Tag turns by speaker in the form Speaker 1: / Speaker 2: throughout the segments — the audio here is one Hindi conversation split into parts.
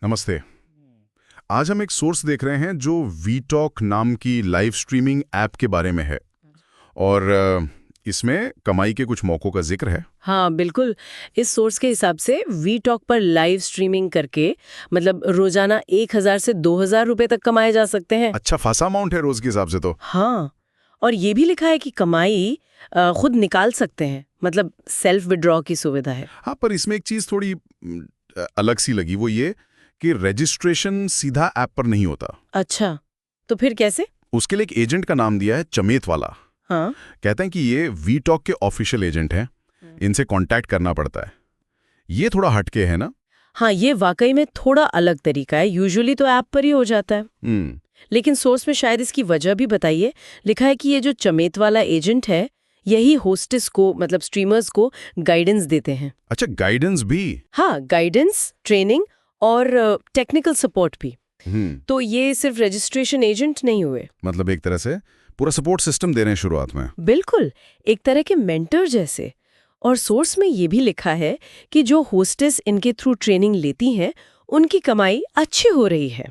Speaker 1: नमस्ते। आज हम एक सोर्स देख रहे हैं जो वीटॉक नाम की लाइव स्ट्रीमिंग ऐप के बारे में है और इसमें कमाई के कुछ मौकों का जिक्र है।
Speaker 2: हाँ बिल्कुल। इस सोर्स के हिसाब से वी टॉक पर लाइव स्ट्रीमिंग करके मतलब रोजाना 1,000 से 2,000 रुपए तक कमाए जा सकते हैं।
Speaker 1: अच्छा खासा अमाउंट है रोज के हिसाब से तो।
Speaker 2: हाँ, और ये भी लिखा है कि कमाई खुद निकाल सकते हैं, मतलब सेल्फ विड्रॉ की सुविधा है।
Speaker 1: हाँ, पर इसमें एक चीज थोड़ी अलग सी लगी, वो ये कि रजिस्ट्रेशन सीधा ऐप पर नहीं होता।
Speaker 2: अच्छा, तो फिर कैसे?
Speaker 1: उसके लिए एक एजेंट का नाम दिया है चमेत वाला।
Speaker 2: हाँ।
Speaker 1: कहते हैं कि ये वीटॉक के ऑफिशियल एजेंट हैं, इनसे कांटेक्ट करना पड़ता है। ये थोड़ा हटके है ना?
Speaker 2: हाँ, ये वाकई में थोड़ा अलग तरीका है। यूजुअली तो ऐप पर ही हो जाता है। लेकिन सोर्स में शायद इसकी वजह भी बताइए। लिखा है कि ये जो चमेत वाला एजेंट है, यही होस्टेस को मतलब स्ट्रीमर्स को गाइडेंस देते हैं।
Speaker 1: अच्छा, गाइडेंस भी?
Speaker 2: हाँ, गाइडेंस, ट्रेनिंग और टेक्निकल सपोर्ट भी। तो ये सिर्फ रजिस्ट्रेशन एजेंट नहीं हुए।
Speaker 1: मतलब एक तरह से पूरा सपोर्ट सिस्टम दे रहे हैं शुरुआत में।
Speaker 2: बिल्कुल, एक तरह के मेंटर जैसे। और सोर्स में ये भी लिखा है कि जो होस्टेस इनके थ्रू ट्रेनिंग लेती हैं, उनकी कमाई अच्छी हो रही है।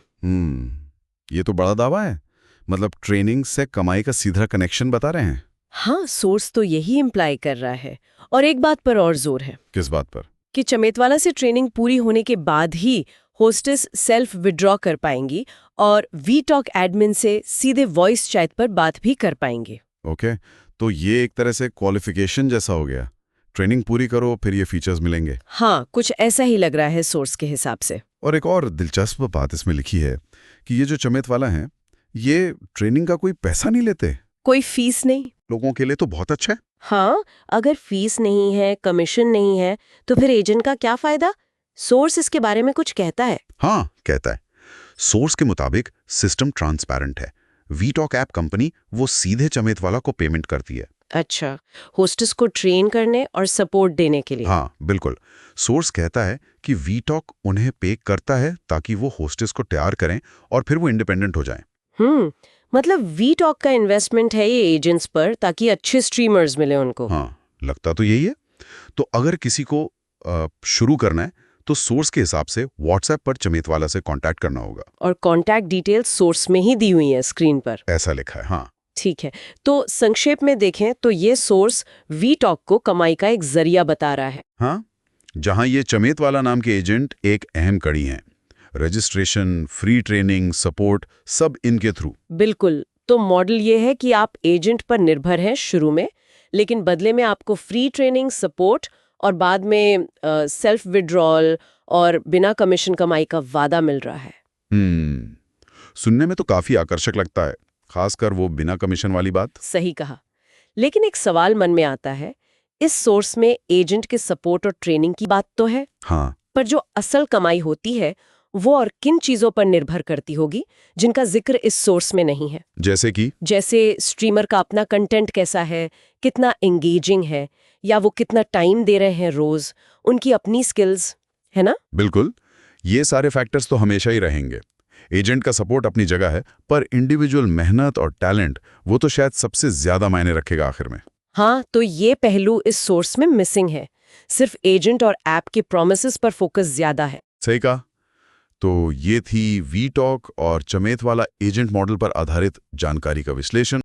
Speaker 1: ये तो बड़ा दावा है। मतलब ट्रेनिंग से कमाई का सीधा कनेक्शन बता रहे हैं।
Speaker 2: हाँ, सोर्स तो यही इम्प्लाई कर रहा है। और एक बात पर और जोर है।
Speaker 1: किस बात पर?
Speaker 2: कि चमेतवाला से ट्रेनिंग पूरी होने के बाद ही होस्टेस सेल्फ विड्रॉ कर पाएंगी और वी टॉक एडमिन से सीधे वॉइस चैट पर बात भी कर पाएंगे।
Speaker 1: ओके, तो ये एक तरह से क्वालिफिकेशन जैसा हो गया। ट्रेनिंग पूरी करो फिर ये फीचर्स मिलेंगे।
Speaker 2: हाँ, कुछ ऐसा ही लग रहा है सोर्स के हिसाब से।
Speaker 1: और एक और दिलचस्प बात इसमें लिखी है कि ये जो चमेत वाला है, ये ट्रेनिंग का कोई पैसा नहीं लेते।
Speaker 2: कोई फीस नहीं।
Speaker 1: लोगों के लिए तो बहुत अच्छा है।
Speaker 2: हाँ, अगर फीस नहीं है, कमीशन नहीं है, तो फिर एजेंट का क्या फायदा? सोर्स इसके बारे में कुछ कहता है।
Speaker 1: हाँ, कहता है। सोर्स के मुताबिक सिस्टम ट्रांसपेरेंट है। वीटॉक ऐप कंपनी वो सीधे चमेत वाला को पेमेंट करती है।
Speaker 2: अच्छा, होस्टेस को ट्रेन करने और सपोर्ट देने के लिए।
Speaker 1: हाँ बिल्कुल। सोर्स कहता है कि वीटॉक उन्हें पे करता है ताकि वो होस्टेस को तैयार करें और फिर वो इंडिपेंडेंट हो जाएं।
Speaker 2: मतलब वी टॉक का इन्वेस्टमेंट है ये एजेंट्स पर, ताकि अच्छे स्ट्रीमर्स मिले उनको।
Speaker 1: हाँ, लगता तो यही है। तो अगर किसी को शुरू करना है तो सोर्स के हिसाब से व्हाट्सएप पर चमेत वाला से कांटेक्ट करना होगा।
Speaker 2: और कॉन्टैक्ट डिटेल्स सोर्स में ही दी हुई है स्क्रीन पर।
Speaker 1: ऐसा लिखा है। हाँ,
Speaker 2: ठीक है, तो संक्षेप में देखें तो ये सोर्स वी टॉक को कमाई का एक जरिया बता रहा है।
Speaker 1: हाँ, जहां ये चमेत वाला नाम के एजेंट एक अहम कड़ी हैं। रजिस्ट्रेशन, फ्री ट्रेनिंग, सपोर्ट सब इनके थ्रू।
Speaker 2: बिल्कुल। तो मॉडल ये है कि आप एजेंट पर निर्भर हैं शुरू में, लेकिन बदले में आपको फ्री ट्रेनिंग, सपोर्ट और बाद में सेल्फ विड्रॉल और बिना कमीशन कमाई का वादा मिल रहा है।
Speaker 1: सुनने में तो काफी आकर्षक लगता है, खासकर वो बिना कमीशन वाली बात।
Speaker 2: सही कहा। लेकिन एक सवाल मन में आता है, इस सोर्स में एजेंट के सपोर्ट और ट्रेनिंग की बात तो है,
Speaker 1: हाँ,
Speaker 2: पर जो असल कमाई होती है वो और किन चीजों पर निर्भर करती होगी जिनका जिक्र इस सोर्स में नहीं है?
Speaker 1: जैसे
Speaker 2: स्ट्रीमर का अपना कंटेंट कैसा है, कितना एंगेजिंग है, या वो कितना टाइम दे रहे हैं रोज, उनकी अपनी स्किल्स, है ना?
Speaker 1: बिल्कुल, ये सारे फैक्टर्स तो हमेशा ही रहेंगे। एजेंट का सपोर्ट अपनी जगह है, पर इंडिविजुअल मेहनत और टैलेंट वो तो शायद सबसे ज्यादा मायने रखेगा आखिर में।
Speaker 2: हाँ, तो ये पहलू इस सोर्स में मिसिंग है। सिर्फ एजेंट और ऐप के प्रोमिसेस पर फोकस ज्यादा है।
Speaker 1: सही कहा। तो ये थी वीटॉक और चमेत वाला एजेंट मॉडल पर आधारित जानकारी का विश्लेषण।